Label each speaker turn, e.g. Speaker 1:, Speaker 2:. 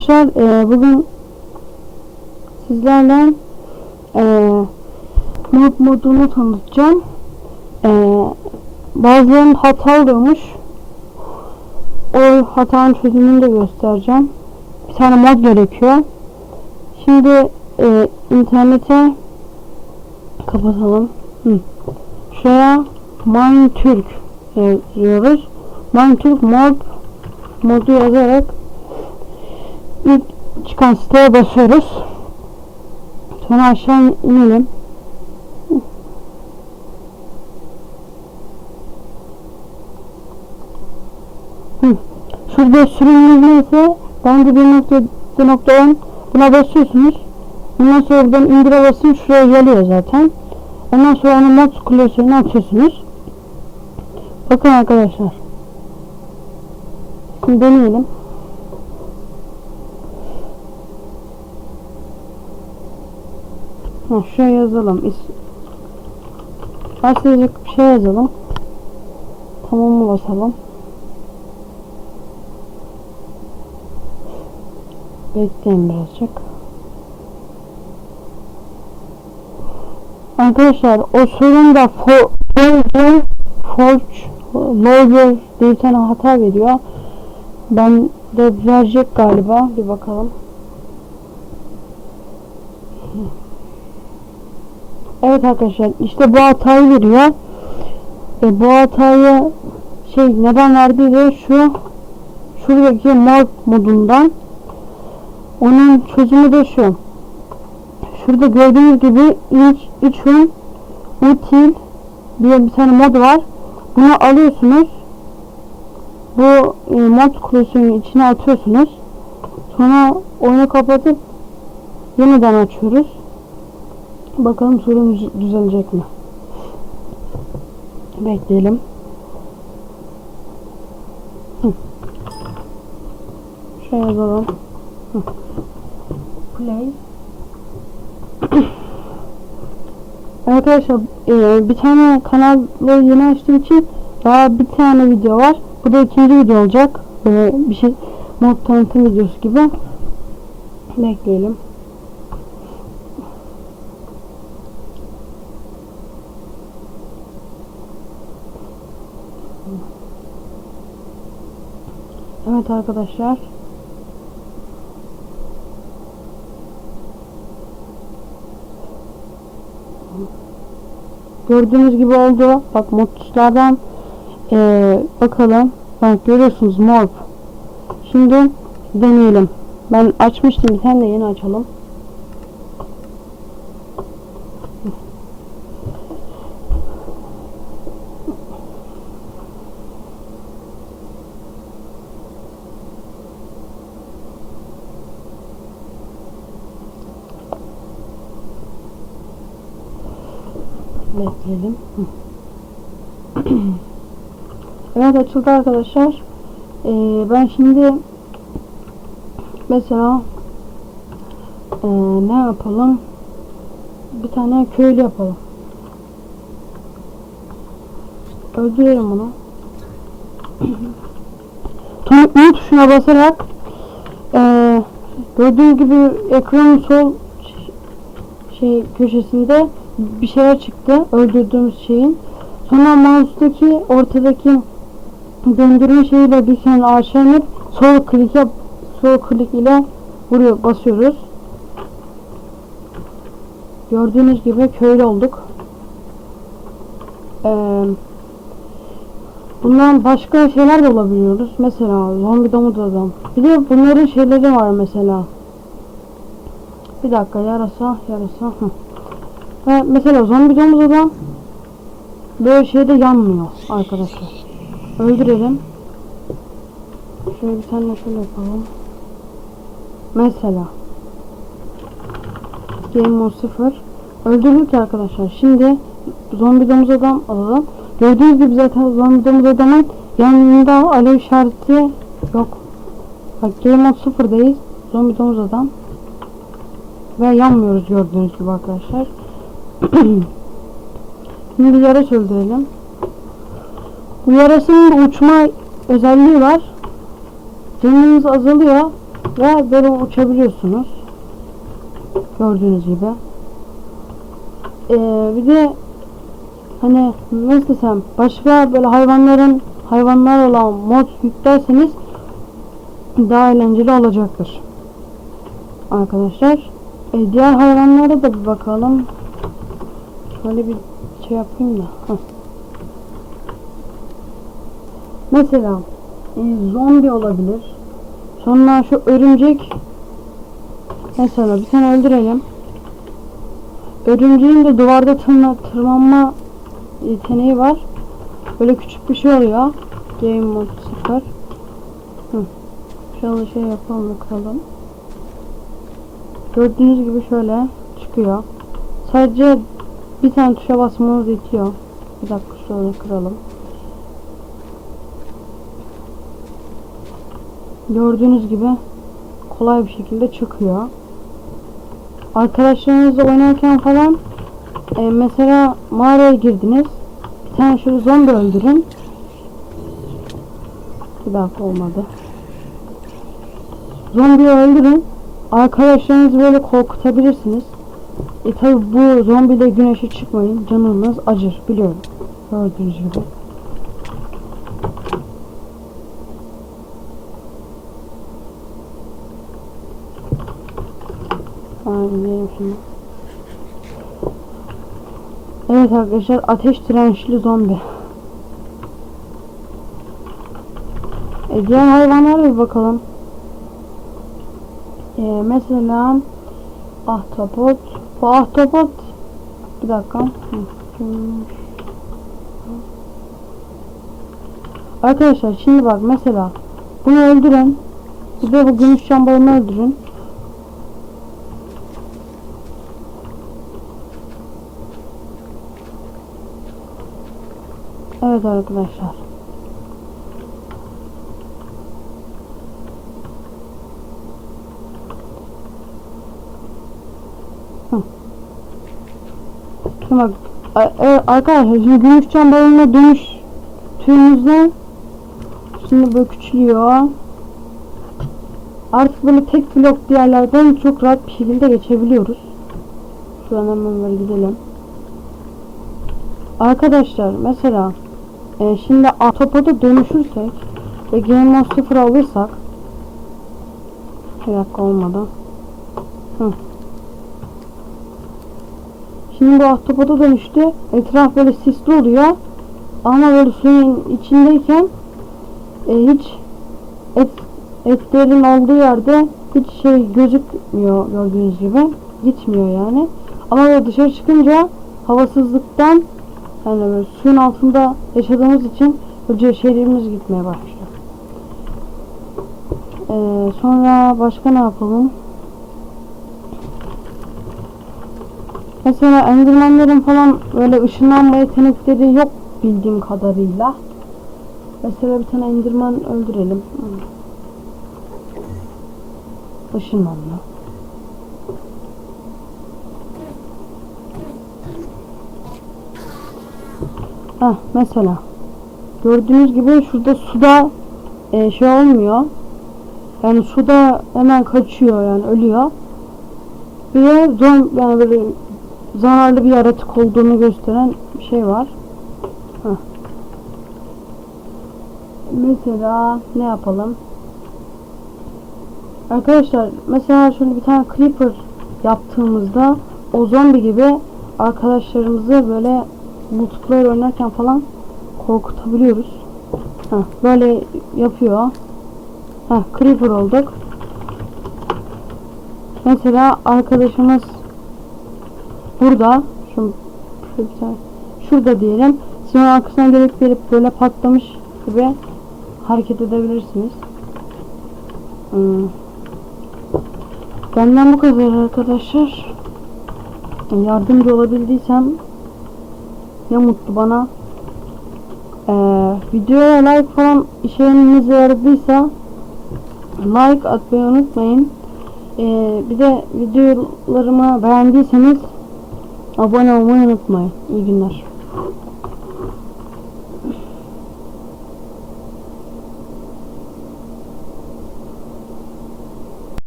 Speaker 1: arkadaşlar, bugün sizlerle mob modunu tanıtacağım. Bazen hata oluyormuş. O hatanın çözümünü de göstereceğim. Bir tane mod gerekiyor. Şimdi internete kapatalım. Şuraya Minetürk yazıyoruz. Minetürk modu yazarak ilk çıkan siteye basıyoruz. Sonra aşağı inelim. Şurada sürümümüz neyse, bence 1.10 buna basıyorsunuz. Ondan sonra buradan indire basın, şuraya geliyor zaten. Ondan sonra onu mod klasörüne atıyorsunuz. Bakın arkadaşlar. Şimdi deneyelim. Şuraya yazalım. Başlayacak bir şey yazalım. Tamamı basalım. Bekleyin birazcık. Arkadaşlar o sorunda forge lawyer diye bir tane hata veriyor. Ben de verecek galiba. Bir bakalım. Evet arkadaşlar, işte bu hatayı veriyor. Bu hatayı neden verdiği de şuradaki mod modundan. Onun çözümü de şu. Şurada gördüğünüz gibi içun util diye bir tane mod var. Bunu alıyorsunuz. Bu mod klasörünün içine atıyorsunuz. Sonra oyunu kapatıp yeniden açıyoruz. Bakalım sorun düzelecek mi? Bekleyelim. Şöyle yazalım. Play. Arkadaşlar, bir tane kanalı yeni açtığım için daha bir tane video var. Bu da ikinci video olacak. Böyle bir şey, mod tanıtım videosu gibi. Bekleyelim. Evet arkadaşlar. Gördüğünüz gibi oldu. Bak, mod tuşlardan bakalım. Bak, görüyorsunuz morph. Şimdi deneyelim. Ben açmıştım, bir tane de yeni açalım. Bekleyelim. Evet, açıldı arkadaşlar. Ben şimdi mesela ne yapalım? Bir tane köylü yapalım. Öldürelim onu. Tüm tuşuna basarak gördüğünüz gibi ekranın sol köşesinde bir şeyler çıktı, öldürdüğümüz şeyin. Sonra mouse'daki ortadaki döndürme şeyiyle bir tane aşağı inip sol klik ile buraya basıyoruz. Gördüğünüz gibi köylü olduk. Bundan başka şeyler de olabiliyoruz. Mesela zombi domuz adam. Bir de bunların şeyleri var mesela. Bir dakika, yarasa. Mesela zombi domuz adam böyle şeyde yanmıyor arkadaşlar. Öldürelim. Şöyle bir tane şöyle yapalım. Mesela Game Mode 0 öldürdük arkadaşlar. Şimdi zombi domuz adam alalım. Gördüğünüz gibi zaten zombi domuz adamın yanında alev işareti yok. Bak, Game Mode 0'dayız. Zombi domuz adam ve yanmıyoruz gördüğünüz gibi arkadaşlar. Şimdi yarasa öldürelim. Bu yarasının uçma özelliği var. Canınız azalıyor. Ve böyle uçabiliyorsunuz. Gördüğünüz gibi. Bir de hani nasıl desem, başka böyle hayvanlar olan mod yüklerseniz daha eğlenceli olacaktır arkadaşlar. Diğer hayvanlara da bir bakalım. Şöyle bir şey yapayım da. Mesela zombi olabilir. Sonra şu örümcek. Mesela bir tane öldürelim. Örümceğin de duvarda tırmanma yeteneği var. Böyle küçük bir şey oluyor. Game mode 0. Şöyle şey yapalım bakalım. Gördüğünüz gibi şöyle çıkıyor. Sadece bir tane tuşa basmanız yetiyor. Bir dakika şöyle kıralım. Gördüğünüz gibi kolay bir şekilde çıkıyor. Arkadaşlarınızla oynarken falan mesela mağaraya girdiniz. Bir tane şöyle zombi öldürün. Bir dakika olmadı. Zombiyi öldürün. Arkadaşlarınızı böyle korkutabilirsiniz. Tabi bu zombiyle güneşe çıkmayın. Canınız acır biliyorum. Gördüğünüz gibi. Aynen şimdi. Evet arkadaşlar, ateş dirençli zombi. Diğer hayvanlara bir bakalım. Mesela ahtapot. Bu ahtapot, bir dakika. Arkadaşlar şimdi bak, mesela bunu öldürün. Bir de bu gümüş cam balığını öldürün. Evet arkadaşlar. Şimdi bak arkadaşlar, şimdi gümüş cam balığına dönüştüğümüzde şimdi böyle küçülüyor. Artık böyle tek blok diğerlerden çok rahat bir şekilde geçebiliyoruz. Şu an hemen böyle gidelim. Arkadaşlar mesela şimdi ahtapota dönüşürsek ve Game Mode 0 alırsak, bir dakika olmadı. Şimdi bu ahtapota dönüştü. Etraf böyle sisli oluyor. Ama böyle suyun içindeyken hiç etlerin olduğu yerde hiç şey gözükmüyor, gördüğünüz gibi. Gitmiyor yani. Ama böyle dışarı çıkınca havasızlıktan, yani böyle suyun altında yaşadığımız için böyle şeylerimiz gitmeye başlıyor. Sonra başka ne yapalım? Mesela endermenlerin falan böyle ışınlanma yetenekleri yok bildiğim kadarıyla. Mesela bir tane enderman öldürelim. Işınlanma. Mesela gördüğünüz gibi şurada suda şey olmuyor. Yani suda hemen kaçıyor, yani ölüyor. Bir de yani böyle zararlı bir yaratık olduğunu gösteren bir şey var. Mesela ne yapalım? Arkadaşlar mesela şöyle bir tane creeper yaptığımızda o zombi gibi arkadaşlarımızı böyle multiplayer oynarken falan korkutabiliyoruz. Böyle yapıyor. Creeper olduk. Mesela arkadaşımız burada, şurada diyelim. Sonra arkasına gelip böyle patlamış gibi hareket edebilirsiniz. Benden bu kadar arkadaşlar. Yardımcı olabildiysem ne mutlu bana. Videoya like falan işlerinize yaradıysa like atmayı unutmayın. Bir de videolarımı beğendiyseniz abone olmayı unutmayın. İyi günler.